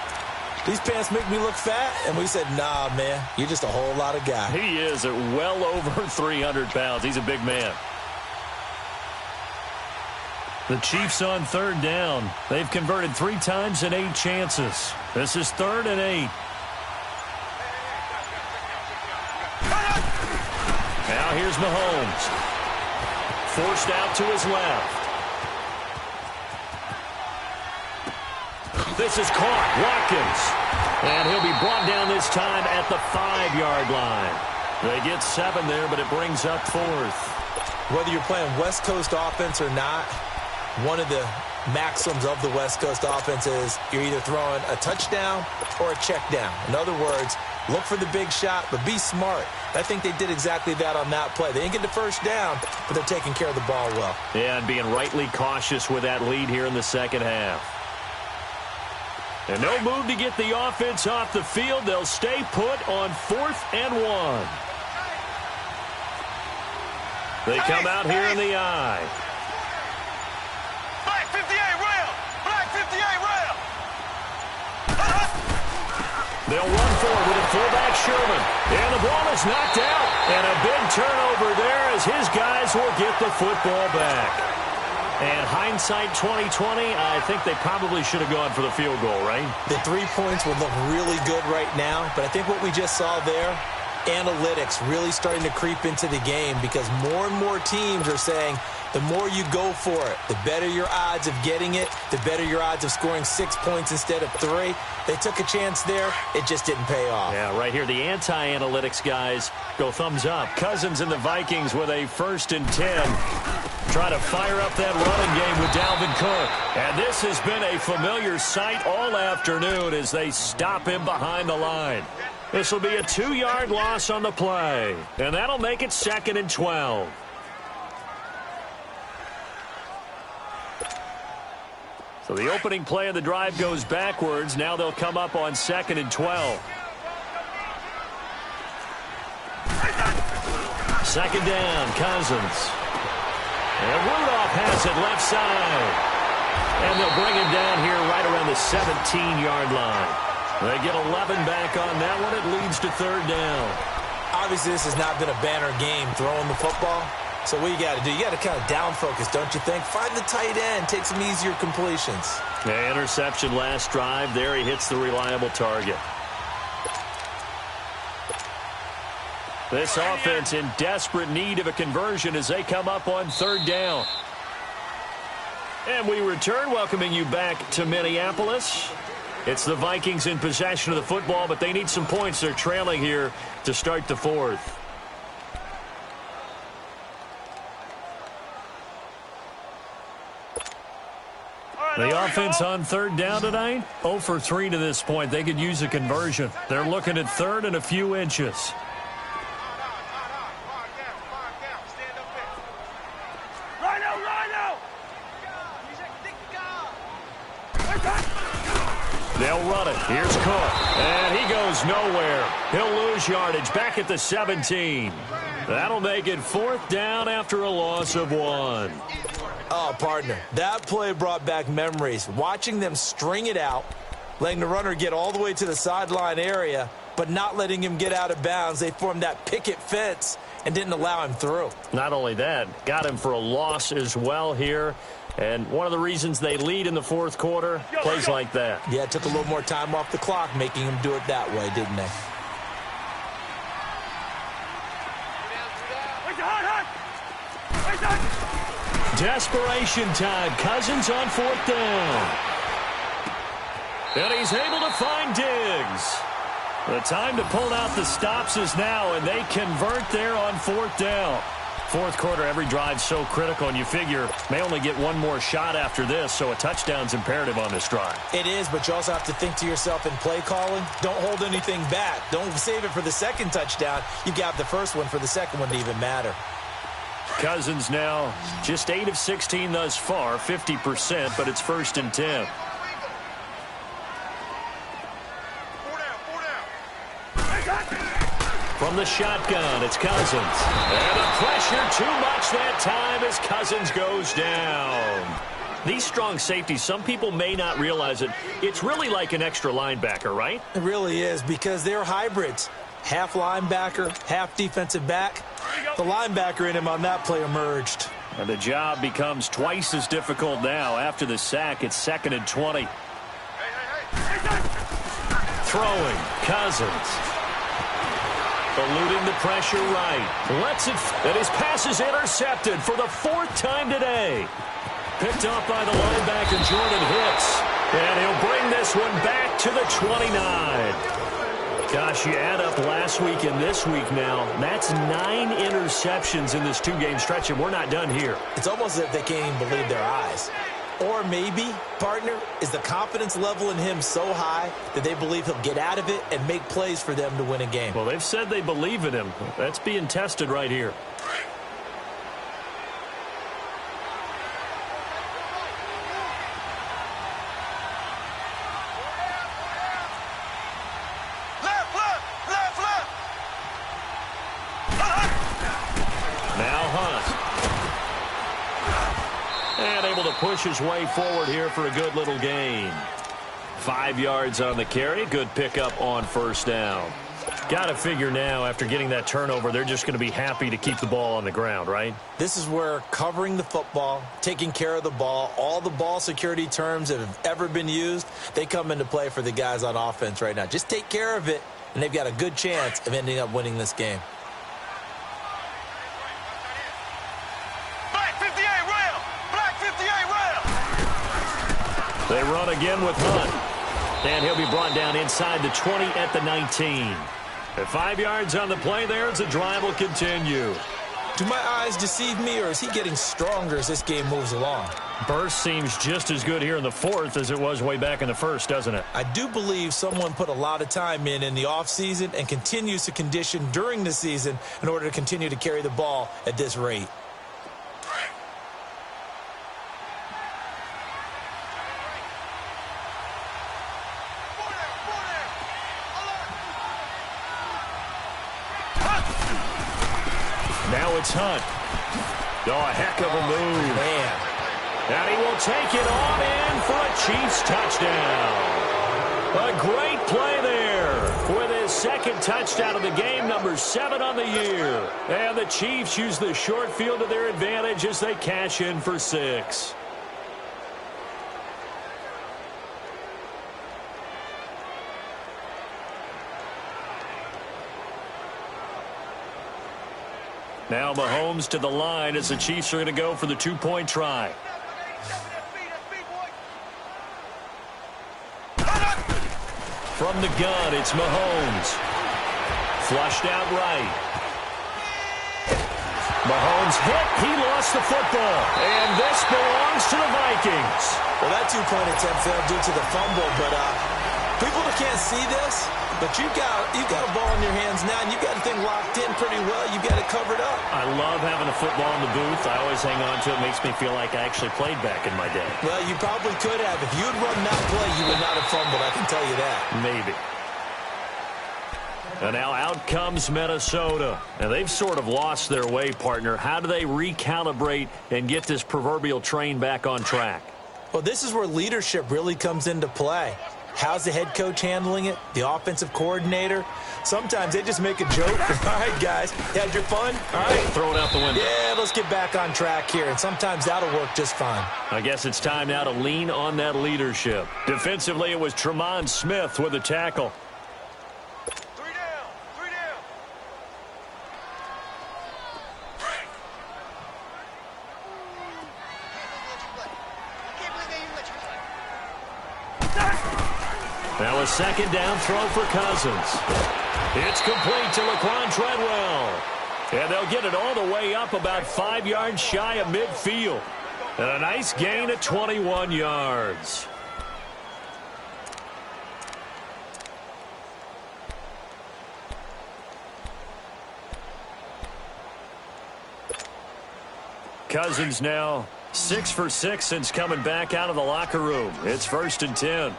these pants make me look fat. And we said, nah, man, you're just a whole lot of guy. He is at well over 300 pounds. He's a big man. The Chiefs on 3rd down. They've converted 3 times in 8 chances. This is 3rd and 8. Now here's Mahomes. Forced out to his left. This is caught. Watkins. And he'll be brought down this time at the 5-yard line. They get 7 there, but it brings up 4th. Whether you're playing West Coast offense or not, one of the maxims of the West Coast offense is you're either throwing a touchdown or a check down. In other words, look for the big shot, but be smart. I think they did exactly that on that play. They didn't get the first down, but they're taking care of the ball well. Yeah, and being rightly cautious with that lead here in the second half. And no move to get the offense off the field. They'll stay put on 4th and 1. They come out here in the eye. Black 58 rail. Black 58 rail. They'll run forward with a fullback Sherman. And the ball is knocked out. And a big turnover there as his guys will get the football back. And hindsight 2020, I think they probably should have gone for the field goal, right? The 3 points would look really good right now, but I think what we just saw there, analytics really starting to creep into the game because more and more teams are saying the more you go for it, the better your odds of getting it, the better your odds of scoring 6 points instead of 3. They took a chance there. It just didn't pay off. Yeah, right here, the anti-analytics guys go thumbs up. Cousins and the Vikings with a 1st and 10. Try to fire up that running game with Dalvin Cook. And this has been a familiar sight all afternoon as they stop him behind the line. This will be a 2-yard loss on the play. And that'll make it 2nd and 12. So the opening play of the drive goes backwards. Now they'll come up on 2nd and 12. 2nd down, Cousins. And Rudolph has it left side. And they'll bring him down here right around the 17-yard line. They get 11 back on that one. It leads to 3rd down. Obviously, this has not been a banner game throwing the football. So what you got to do, you got to kind of down focus, don't you think? Find the tight end, take some easier completions. Yeah, interception last drive. There he hits the reliable target. This offense in desperate need of a conversion as they come up on 3rd down. And we return, welcoming you back to Minneapolis. It's the Vikings in possession of the football, but they need some points. They're trailing here to start the 4th. The offense on third down tonight, 0 for 3 to this point. They could use a conversion. They're looking at third and a few inches. They'll run it. Here's Cook. And he goes nowhere. He'll lose yardage back at the 17. That'll make it 4th down after a loss of 1. Oh, partner, that play brought back memories. Watching them string it out, letting the runner get all the way to the sideline area, but not letting him get out of bounds. They formed that picket fence and didn't allow him through. Not only that, got him for a loss as well here. And one of the reasons they lead in the 4th quarter, plays like that. Yeah, it took a little more time off the clock, making him do it that way, didn't they? Desperation time. Cousins on 4th down. And he's able to find Diggs. The time to pull out the stops is now, and they convert there on 4th down. 4th quarter, every drive so critical, and you figure may only get one more shot after this, so a touchdown's imperative on this drive. It is, but you also have to think to yourself in play calling, don't hold anything back. Don't save it for the second touchdown. You got the first one for the second one to even matter. Cousins now just 8 of 16 thus far, 50%, but it's 1st and 10. From the shotgun, it's Cousins. And the pressure too much that time as Cousins goes down. These strong safeties, some people may not realize it. It's really like an extra linebacker, right? It really is, because they're hybrids. Half linebacker, half defensive back. The linebacker in him on that play emerged. And the job becomes twice as difficult now. After the sack, it's 2nd and 20. Throwing, Cousins. Eluding the pressure right. Lets it, and his pass is intercepted for the 4th time today. Picked off by the linebacker, Jordan Hicks. And he'll bring this one back to the 29. Gosh, you add up last week and this week now, that's 9 interceptions in this 2-game stretch, and we're not done here. It's almost as if they can't even believe their eyes. Or maybe, partner, is the confidence level in him so high that they believe he'll get out of it and make plays for them to win a game. Well, they've said they believe in him. That's being tested right here. Push his way forward here for a good little gain. 5 yards on the carry. Good pickup on 1st down. Got to figure now, after getting that turnover, they're just going to be happy to keep the ball on the ground, right? This is where covering the football, taking care of the ball, all the ball security terms that have ever been used, they come into play for the guys on offense right now. Just take care of it, and they've got a good chance of ending up winning this game. They run again with Hunt. And he'll be brought down inside the 20 at the 19. At 5 yards on the play there as the drive will continue. Do my eyes deceive me, or is he getting stronger as this game moves along? Burst seems just as good here in the 4th as it was way back in the 1st, doesn't it? I do believe someone put a lot of time in the offseason and continues to condition during the season in order to continue to carry the ball at this rate. Now it's Hunt. Oh, a heck of a move. Man. And he will take it on in for a Chiefs touchdown. A great play there with his 2nd touchdown of the game, number 7 on the year. And the Chiefs use the short field to their advantage as they cash in for 6. Now Mahomes to the line as the Chiefs are going to go for the 2-point try. From the gun, it's Mahomes. Flushed out right. Mahomes hit. He lost the football. And this belongs to the Vikings. Well, that two-point attempt failed due to the fumble, but people that can't see this, but you've got a ball in your hands now, and you've got the thing locked in pretty well. You've got it covered up. I love having a football in the booth. I always hang on to it. It makes me feel like I actually played back in my day. Well, you probably could have. If you had run that play, you would not have fumbled, I can tell you that. Maybe. And now out comes Minnesota. And they've sort of lost their way, partner. How do they recalibrate and get this proverbial train back on track? Well, this is where leadership really comes into play. How's the head coach handling it? The offensive coordinator? Sometimes they just make a joke. All right, guys, you had your fun? All right. Throw it out the window. Yeah, let's get back on track here. And sometimes that'll work just fine. I guess it's time now to lean on that leadership. Defensively, it was Tremont Smith with a tackle. Three down. Now a second down throw for Cousins. It's complete to Laquan Treadwell. And they'll get it all the way up about 5 yards shy of midfield. And a nice gain of 21 yards. Cousins now 6 for 6 since coming back out of the locker room. It's 1st and 10.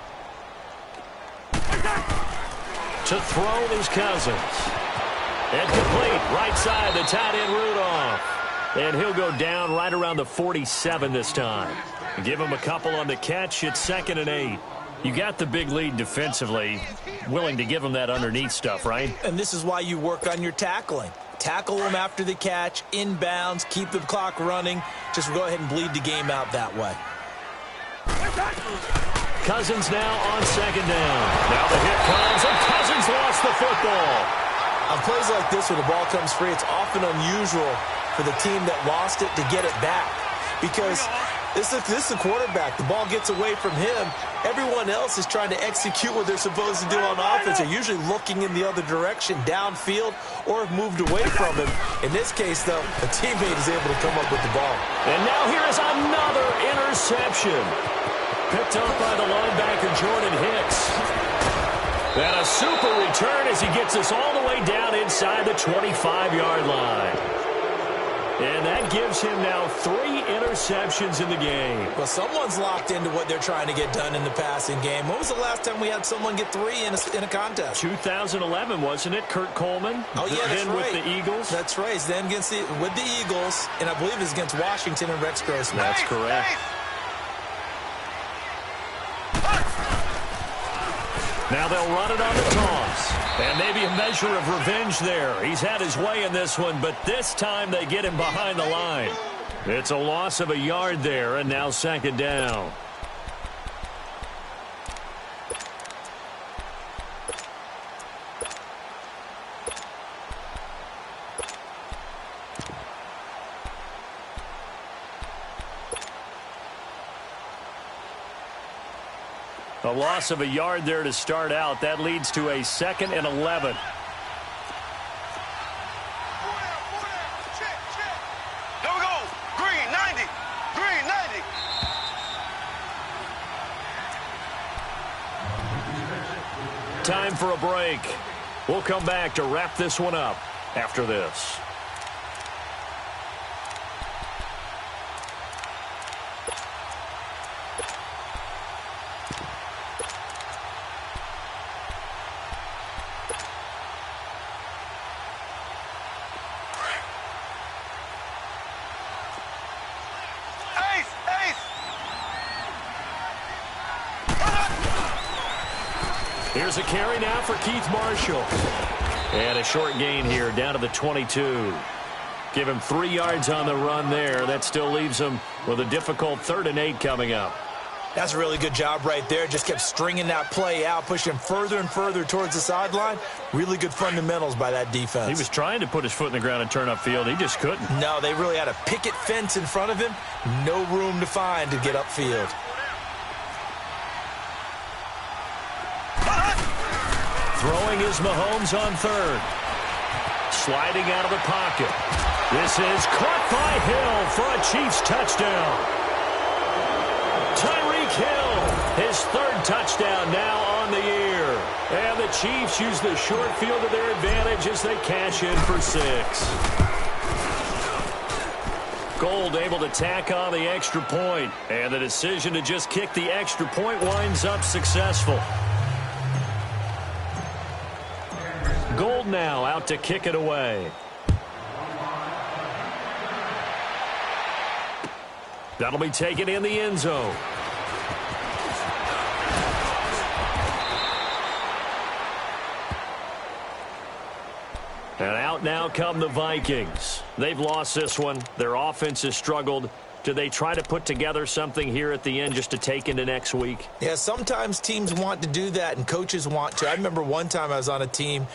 To throw is Cousins. And complete. Right side, the tight end Rudolph. And he'll go down right around the 47 this time. Give him a couple on the catch. It's 2nd and 8. You got the big lead defensively. Willing to give him that underneath stuff, right? And this is why you work on your tackling. Tackle them after the catch, inbounds, keep the clock running. Just go ahead and bleed the game out that way. Cousins now on 2nd down. Now the hit comes, and Cousins lost the football. On plays like this where the ball comes free, it's often unusual for the team that lost it to get it back. Because this is a quarterback. The ball gets away from him. Everyone else is trying to execute what they're supposed to do on offense. They're usually looking in the other direction, downfield, or have moved away from him. In this case, though, a teammate is able to come up with the ball. And now here is another interception. Picked up by the linebacker, Jordan Hicks. And a super return as he gets us all the way down inside the 25-yard line. And that gives him now 3 interceptions in the game. Well, someone's locked into what they're trying to get done in the passing game. When was the last time we had someone get 3 in a contest? 2011, wasn't it? Kurt Coleman? Oh, yeah, that's then right. with the Eagles? That's right. Then with the Eagles, and I believe it's against Washington and Rex Grossman. That's correct. Now they'll run it on the toss. And maybe a measure of revenge there. He's had his way in this one, but this time they get him behind the line. It's a loss of a yard there, and now 2nd down. A loss of a yard there to start out. That leads to a 2nd and 11. Here we go. Green, 90. Green, 90. Time for a break. We'll come back to wrap this one up after this. Here's a carry now for Keith Marshall. And a short gain here down to the 22. Give him 3 yards on the run there. That still leaves him with a difficult 3rd and 8 coming up. That's a really good job right there. Just kept stringing that play out, pushing him further and further towards the sideline. Really good fundamentals by that defense. He was trying to put his foot in the ground and turn upfield. He just couldn't. No, they really had a picket fence in front of him. No room to find to get upfield. Throwing is Mahomes on 3rd. Sliding out of the pocket. This is caught by Hill for a Chiefs touchdown. Tyreek Hill, his third touchdown now on the year. And the Chiefs use the short field to their advantage as they cash in for 6. Gold able to tack on the extra point. And the decision to just kick the extra point winds up successful. Gold now out to kick it away. That'll be taken in the end zone. And out now come the Vikings. They've lost this one. Their offense has struggled. Do they try to put together something here at the end just to take into next week? Yeah, sometimes teams want to do that and coaches want to. I remember one time I was on a team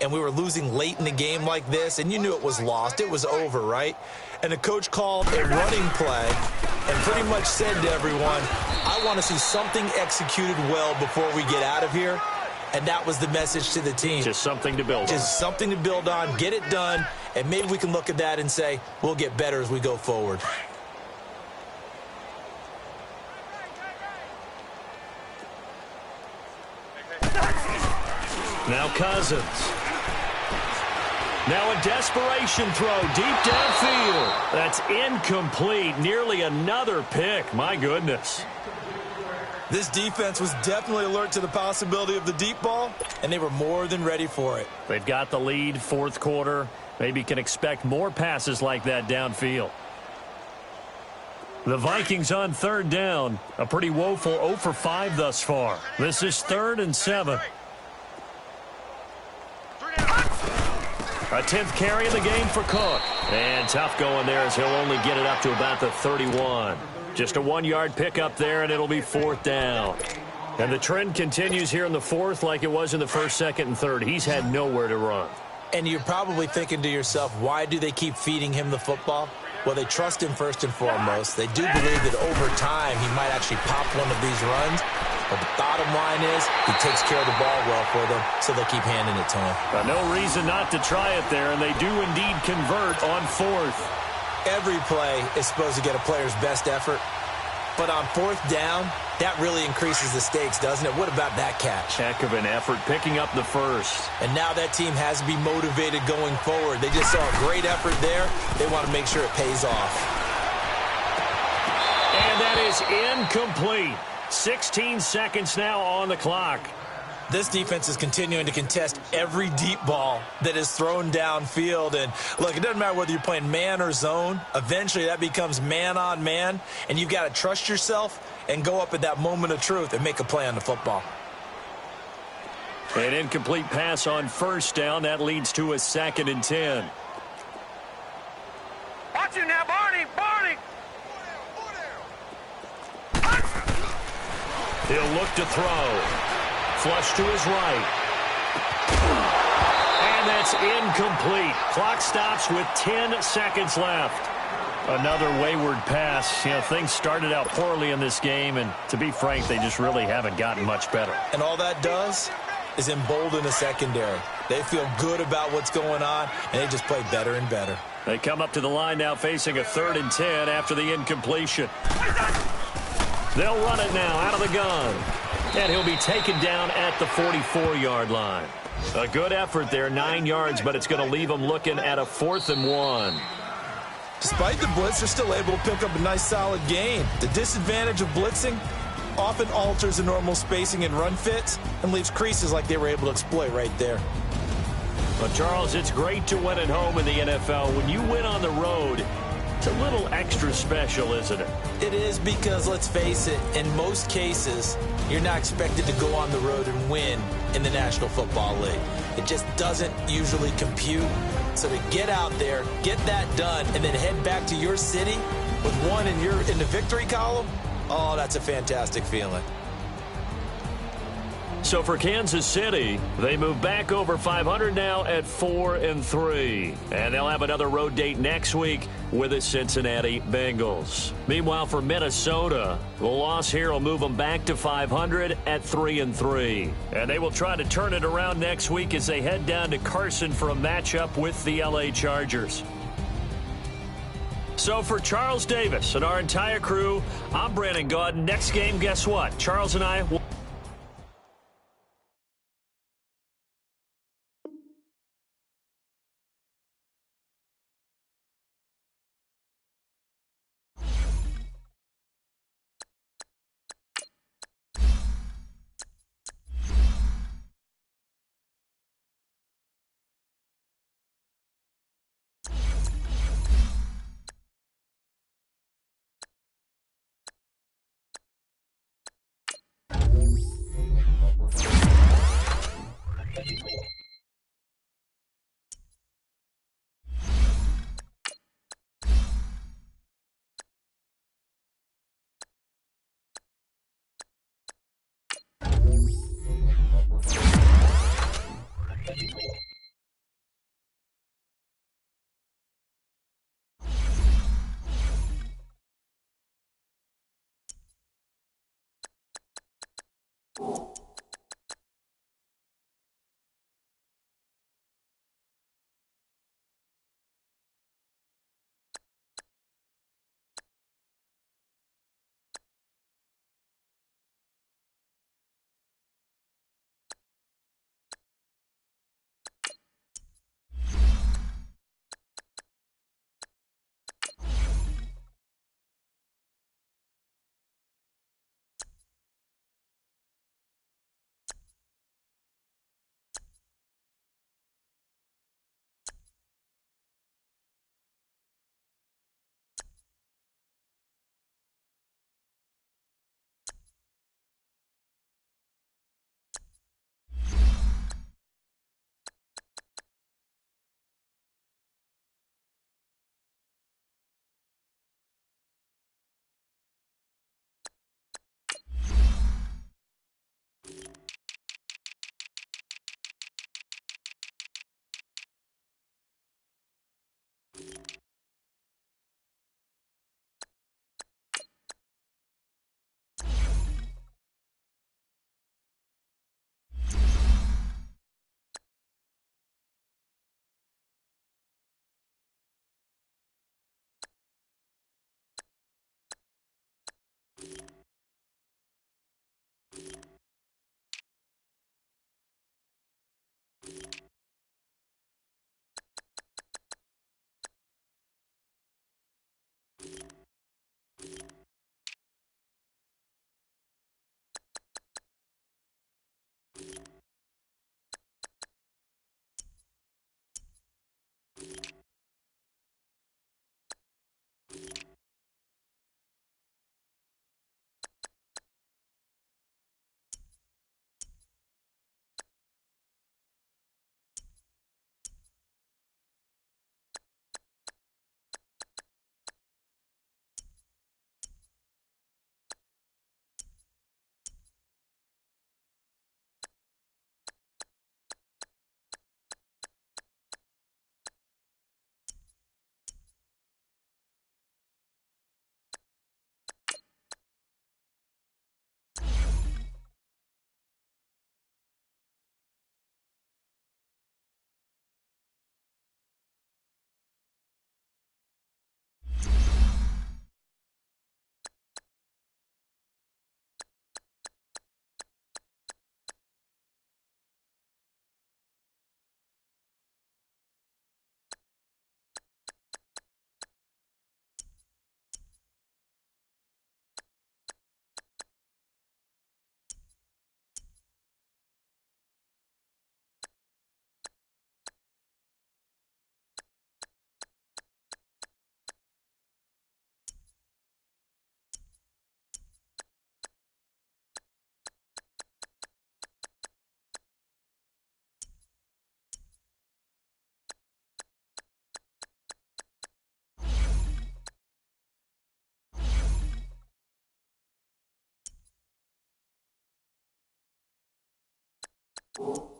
and we were losing late in the game like this, and you knew it was lost. It was over, right? And the coach called a running play and pretty much said to everyone, I want to see something executed well before we get out of here. And that was the message to the team. Just something to build on. Just something to build on, get it done, and maybe we can look at that and say, we'll get better as we go forward. Now Cousins. Now a desperation throw deep downfield. That's incomplete. Nearly another pick. My goodness. This defense was definitely alert to the possibility of the deep ball, and they were more than ready for it. They've got the lead, fourth quarter. Maybe can expect more passes like that downfield. The Vikings on third down. A pretty woeful 0 for 5 thus far. This is 3rd and 7. A 10th carry in the game for Cook. And tough going there as he'll only get it up to about the 31. Just a 1-yard pickup there, and it'll be 4th down. And the trend continues here in the 4th like it was in the 1st, 2nd, and 3rd. He's had nowhere to run. And you're probably thinking to yourself, why do they keep feeding him the football? Well, they trust him first and foremost. They do believe that over time he might actually pop one of these runs. But the bottom line is he takes care of the ball well for them, so they keep handing it to him. No reason not to try it there, and they do indeed convert on 4th. Every play is supposed to get a player's best effort. But on 4th down, that really increases the stakes, doesn't it? What about that catch? Heck of an effort, picking up the first. And now that team has to be motivated going forward. They just saw a great effort there. They want to make sure it pays off. And that is incomplete. 16 seconds now on the clock. This defense is continuing to contest every deep ball that is thrown downfield. And, look, it doesn't matter whether you're playing man or zone. Eventually that becomes man on man, and you've got to trust yourself and go up at that moment of truth and make a play on the football. An incomplete pass on 1st down. That leads to a 2nd and 10. Watch it now, Barney! Barney! He'll look to throw. Flush to his right. And that's incomplete. Clock stops with 10 seconds left. Another wayward pass. You know, things started out poorly in this game, and to be frank, they just really haven't gotten much better. And all that does is embolden the secondary. They feel good about what's going on, and they just play better and better. They come up to the line now facing a 3rd and 10 after the incompletion. They'll run it now out of the gun. And he'll be taken down at the 44-yard line. A good effort there, 9 yards, but it's going to leave them looking at a 4th and 1. Despite the blitz, they're still able to pick up a nice solid gain. The disadvantage of blitzing often alters the normal spacing and run fits and leaves creases like they were able to exploit right there. Well, Charles, it's great to win at home in the NFL. When you win on the road, it's a little extra special, isn't it? It is, because, let's face it, in most cases, you're not expected to go on the road and win in the National Football League. It just doesn't usually compute. So to get out there, get that done, and then head back to your city with one in the victory column, oh, that's a fantastic feeling. So for Kansas City, they move back over 500 now at 4-3. And they'll have another road date next week with the Cincinnati Bengals. Meanwhile, for Minnesota, the loss here will move them back to 500 at 3-3. And they will try to turn it around next week as they head down to Carson for a matchup with the LA Chargers. So for Charles Davis and our entire crew, I'm Brandon Gaudin. Next game, guess what? Charles and I will... You